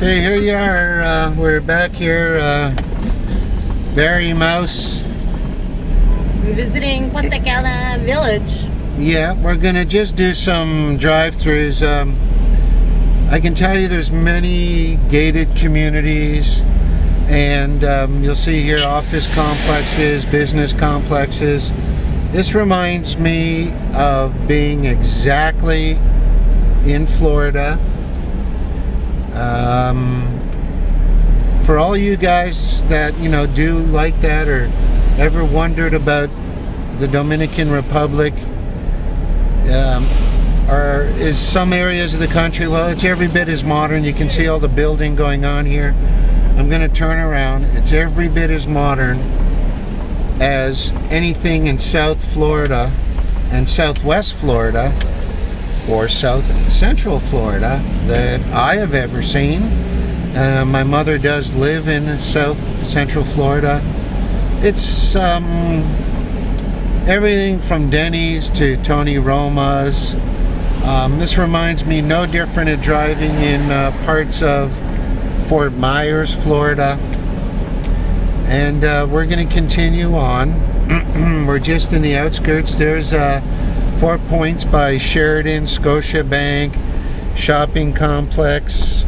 Okay, here you are. We're back here, Barry Mouse. We're visiting Punta Cana village. Yeah, we're gonna just do some drive-throughs. I can tell you there's many gated communities, and you'll see here office complexes, business complexes. This reminds me of being exactly in Florida. For all you guys that do like that or ever wondered about the Dominican Republic, or is some areas of the country, well, it's every bit as modern. You can see all the building going on here. I'm going to turn around. It's every bit as modern as anything in South Florida and Southwest Florida or South Central Florida that I have ever seen. My mother does live in South Central Florida. It's everything from Denny's to Tony Roma's. This reminds me no different of driving in parts of Fort Myers, Florida. And we're going to continue on. We're just in the outskirts. There's 4 Points by Sheridan, Scotiabank, shopping complex.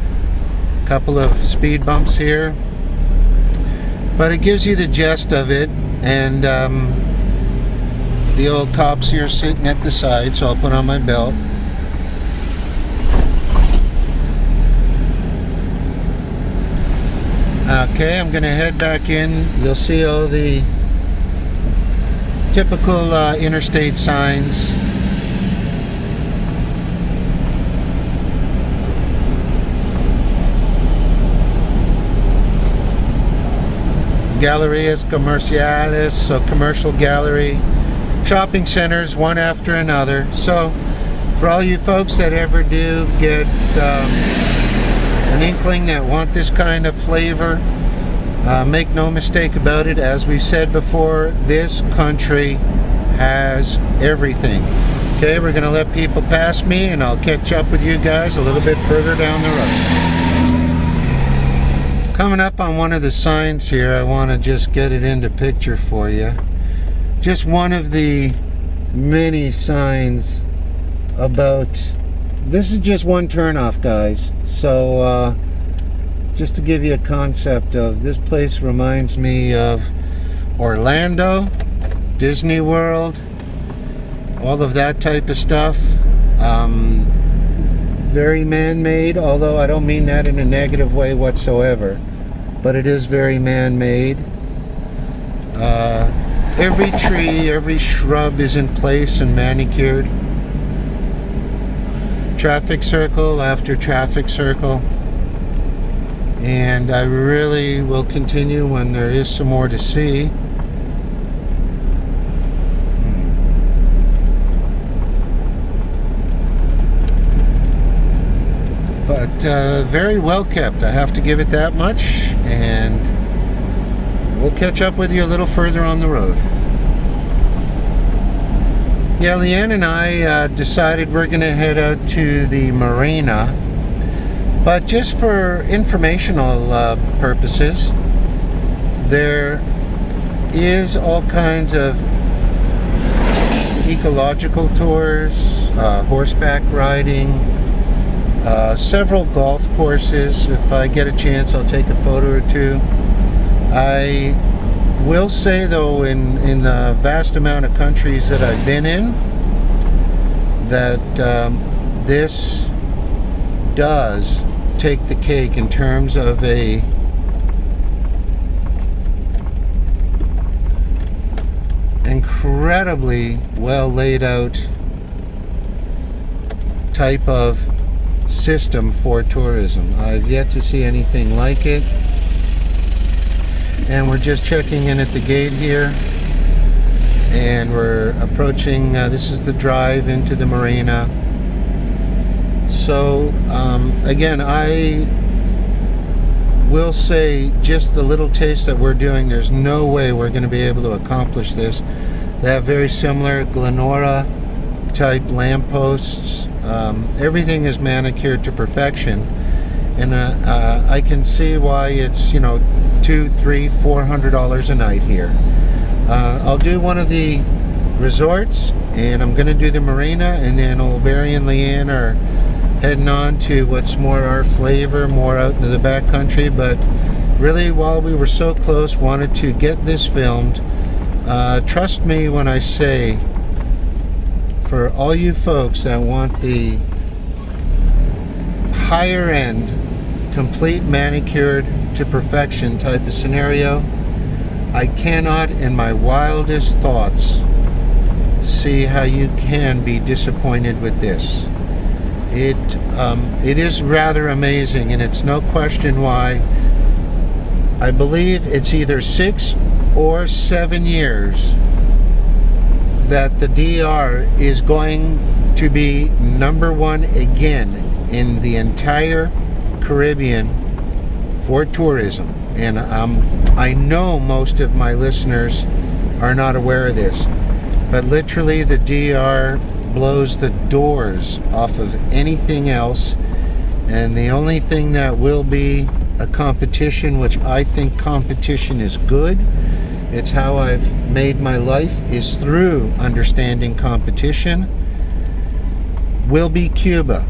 A couple of speed bumps here. But it gives you the gist of it. And the old cops here sitting at the side, so I'll put on my belt. Okay, I'm going to head back in. You'll see all the typical interstate signs. Galerías comerciales, so commercial gallery. Shopping centers, one after another. So, for all you folks that ever do get an inkling that want this kind of flavor, make no mistake about it. As we've said before, this country has everything. Okay, we're going to let people pass me, and I'll catch up with you guys a little bit further down the road. Coming up on one of the signs here, I want to just get it into picture for you. Just one of the many signs about, this is just one turnoff, guys. So just to give you a concept of, this place reminds me of Orlando, Disney World, all of that type of stuff. Very man-made, although I don't mean that in a negative way whatsoever, but it is very man-made. Every tree, every shrub is in place and manicured. Traffic circle after traffic circle. And I really will continue when there is some more to see. But very well kept, I have to give it that much, and we'll catch up with you a little further on the road. Yeah, Leanne and I decided we're going to head out to the marina, but just for informational purposes. There is all kinds of ecological tours, horseback riding, several golf courses. If I get a chance, I'll take a photo or two. I will say, though, in the vast amount of countries that I've been in, that this does take the cake in terms of a incredibly well laid out type of system for tourism. I've yet to see anything like it. And we're just checking in at the gate here, and we're approaching, this is the drive into the marina. So again, I will say, just the little taste that we're doing, there's no way we're going to be able to accomplish this. They have very similar Glenora type lampposts. Everything is manicured to perfection. and I can see why it's, you know, $200, $300, $400 a night here. I'll do one of the resorts, and I'm going to do the marina, and then Barry and Leanne are heading on to what's more our flavor, more out into the back country. But really, while we were so close, wanted to get this filmed. Trust me when I say, for all you folks that want the higher end, complete manicured to perfection type of scenario, I cannot in my wildest thoughts see how you can be disappointed with this. It is rather amazing, and it's no question why. I believe it's either 6 or 7 years that the DR is going to be #1 again in the entire Caribbean for tourism. And I know most of my listeners are not aware of this, but literally the DR blows the doors off of anything else. And the only thing that will be a competition, which I think competition is good, it's how I've made my life, is through understanding competition, will be Cuba.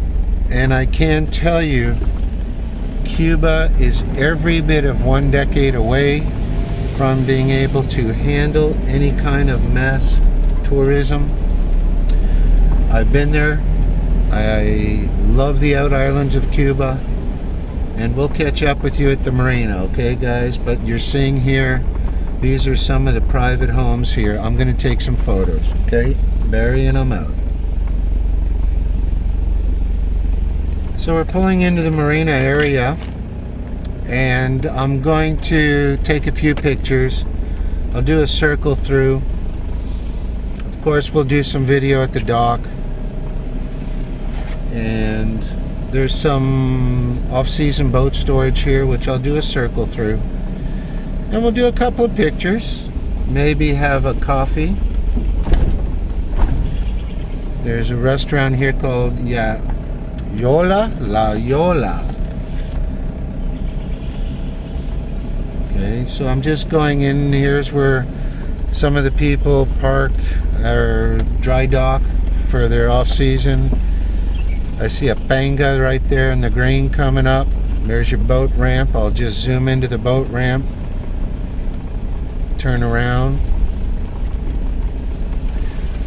And I can tell you, Cuba is every bit of 1 decade away from being able to handle any kind of mass tourism. I've been there. I love the out islands of Cuba, and we'll catch up with you at the marina, okay guys? But you're seeing here, these are some of the private homes here. I'm going to take some photos, okay? Barry and I'm out. So we're pulling into the marina area, and I'm going to take a few pictures. I'll do a circle through. Of course, we'll do some video at the dock. And there's some off-season boat storage here, which I'll do a circle through. And we'll do a couple of pictures. Maybe have a coffee. There's a restaurant here called Yola La Yola. Okay, so I'm just going in. Here's where some of the people park or dry dock for their off season. I see a panga right there in the green coming up. There's your boat ramp. I'll just zoom into the boat ramp. Turn around.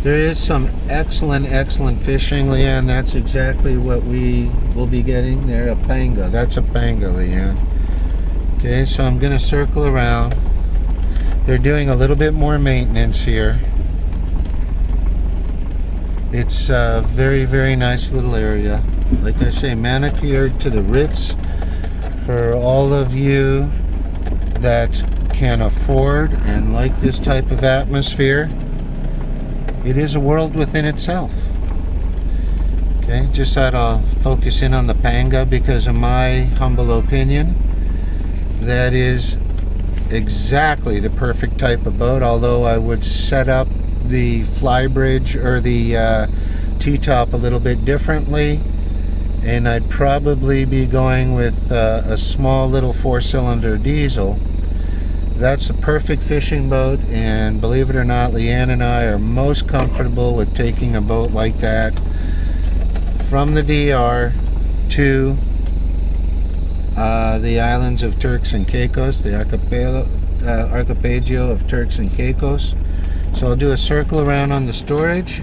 There is some excellent fishing, Leanne. That's exactly what we will be getting there. A panga. That's a panga, Leanne. Okay, so I'm going to circle around. They're doing a little bit more maintenance here. It's a very nice little area. Like I say, manicured to the Ritz for all of you that can afford and like this type of atmosphere. It is a world within itself. Okay, just thought I'll focus in on the panga because in my humble opinion, that is exactly the perfect type of boat, although I would set up the flybridge or the T-top a little bit differently, and I'd probably be going with a small little 4-cylinder diesel. That's the perfect fishing boat, and believe it or not, Leanne and I are most comfortable with taking a boat like that from the DR to the islands of Turks and Caicos, the archipelago of Turks and Caicos. So I'll do a circle around on the storage.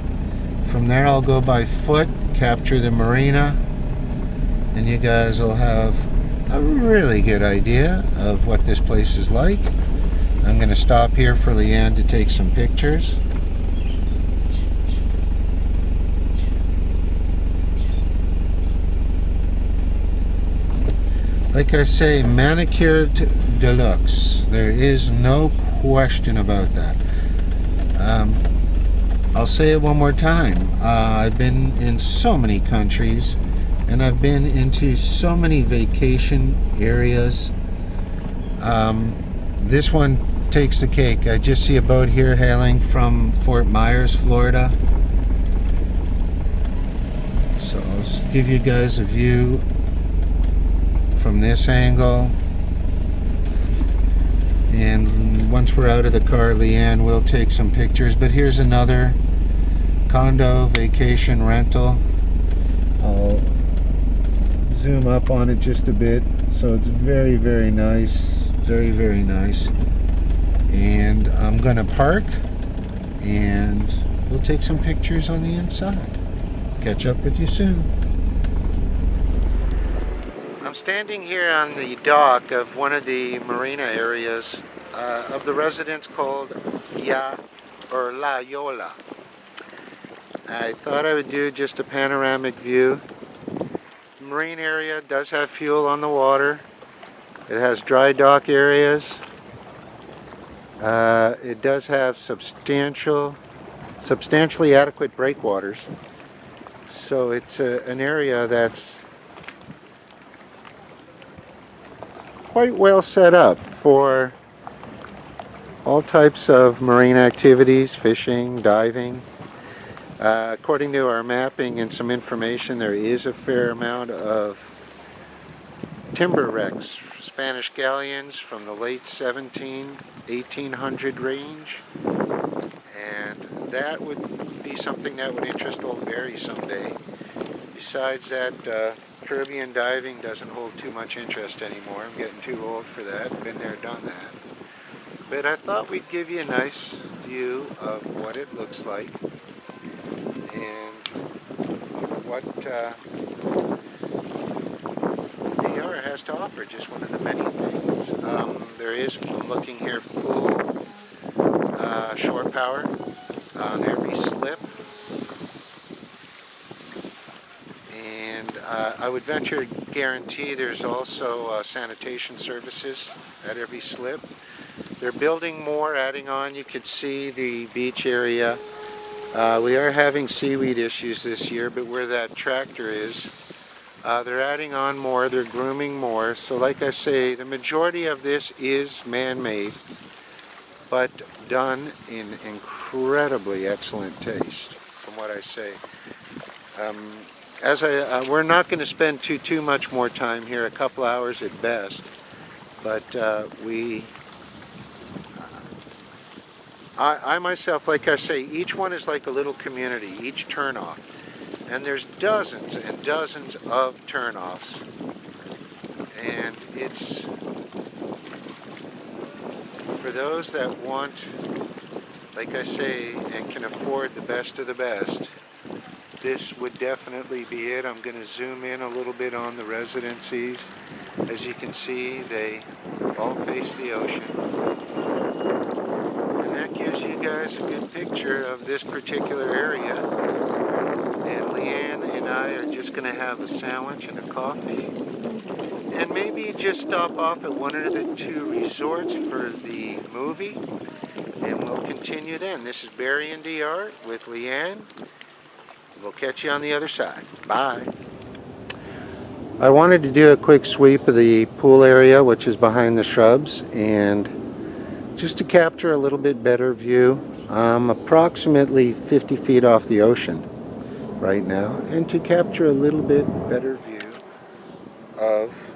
From there I'll go by foot, capture the marina, and you guys will have a really good idea of what this place is like. I'm going to stop here for Leanne to take some pictures. Like I say, manicured deluxe. There is no question about that. I'll say it one more time. I've been in so many countries, and I've been into so many vacation areas. This one takes the cake. I just see a boat here hailing from Fort Myers, Florida. So I'll give you guys a view from this angle. And once we're out of the car, Leanne will take some pictures. But here's another condo vacation rental. I'll zoom up on it just a bit. So it's very, very nice. Very, very nice. And I'm going to park and we'll take some pictures on the inside. Catch up with you soon. I'm standing here on the dock of one of the marina areas of the residence called La Yola. I thought I would do just a panoramic view. The marine area does have fuel on the water. It has dry dock areas. It does have substantially adequate breakwaters. So it's an area that's quite well set up for all types of marine activities, fishing, diving. According to our mapping and some information, there is a fair amount of timber wrecks, Spanish galleons from the late 1800 range, and that would be something that would interest old Barry someday. Besides that, Caribbean diving doesn't hold too much interest anymore. I'm getting too old for that. Been there, done that. But I thought we'd give you a nice view of what it looks like and what the DR has to offer. Just one of the many things. There is, I'm looking here, full shore power on every slip. I would venture to guarantee there's also sanitation services at every slip. They're building more, adding on. You could see the beach area. We are having seaweed issues this year, but where that tractor is, they're adding on more, they're grooming more. So like I say, the majority of this is man-made, but done in incredibly excellent taste, from what I say. We're not going to spend too much more time here, a couple hours at best, but I myself, like I say, each one is like a little community, each turnoff, and there's dozens and dozens of turnoffs, and it's for those that want, like I say, and can afford the best of the best. This would definitely be it. I'm going to zoom in a little bit on the residencies. As you can see, they all face the ocean. And that gives you guys a good picture of this particular area. And Leanne and I are just going to have a sandwich and a coffee. And maybe just stop off at one of the two resorts for the movie. And we'll continue then. This is Barry and DR with Leanne. We'll catch you on the other side. Bye. I wanted to do a quick sweep of the pool area, which is behind the shrubs, and just to capture a little bit better view. I'm approximately 50 feet off the ocean right now, and to capture a little bit better view of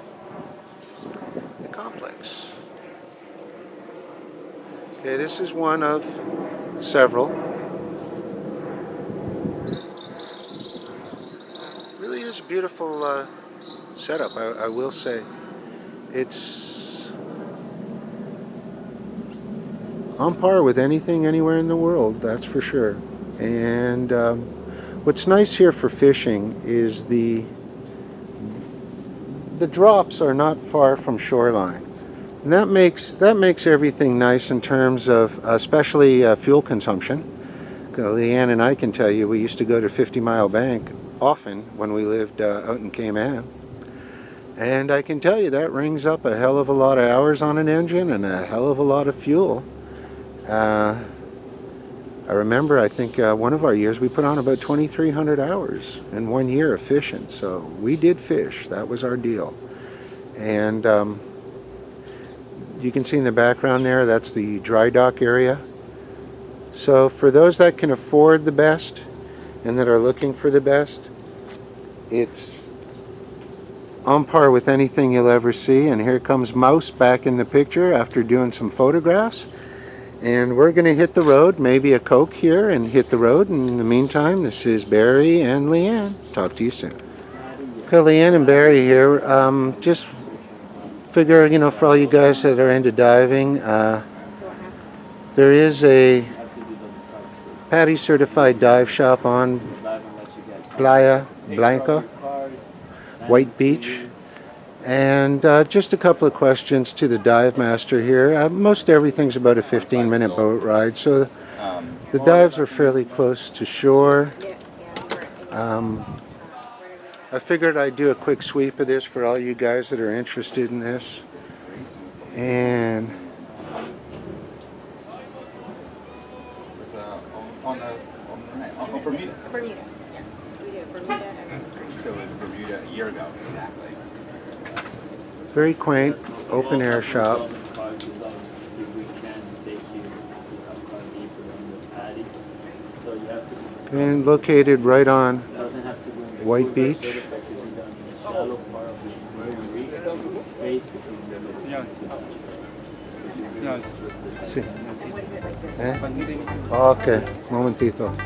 the complex. Okay, this is one of several. Really is a beautiful setup, I will say. It's on par with anything anywhere in the world, that's for sure. And what's nice here for fishing is the drops are not far from shoreline. And that makes everything nice in terms of especially fuel consumption. Leanne and I can tell you we used to go to 50 Mile Bank often when we lived out in Cayman, and I can tell you that rings up a hell of a lot of hours on an engine and a hell of a lot of fuel. I remember, I think one of our years we put on about 2,300 hours in 1 year of fishing, so we did fish. That was our deal. And you can see in the background there, that's the dry dock area. So for those that can afford the best and that are looking for the best, it's on par with anything you'll ever see. And here comes Mouse back in the picture after doing some photographs. And we're going to hit the road, maybe a Coke here, and hit the road. And in the meantime, this is Barry and Leanne. Talk to you soon. Okay, Leanne and Barry here. Just figure, you know, for all you guys that are into diving, there is a PADI certified dive shop on Playa Blanca, White Beach. And just a couple of questions to the dive master here. Most everything's about a 15-minute boat ride, so the dives are fairly close to shore. I figured I'd do a quick sweep of this for all you guys that are interested in this. And on Bermuda. Bermuda. Yeah. We did Bermuda and So it was Bermuda a year ago, exactly. very quaint, open air shop. And located right on White Beach. Sí. Okay, momentito.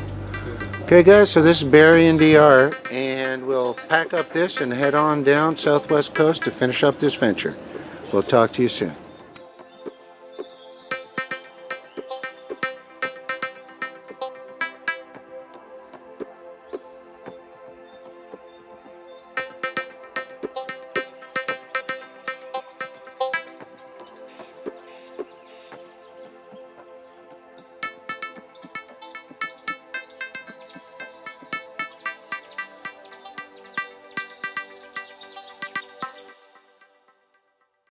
Okay guys, so this is Barry and DR, and we'll pack up this and head on down Southwest Coast to finish up this venture. We'll talk to you soon.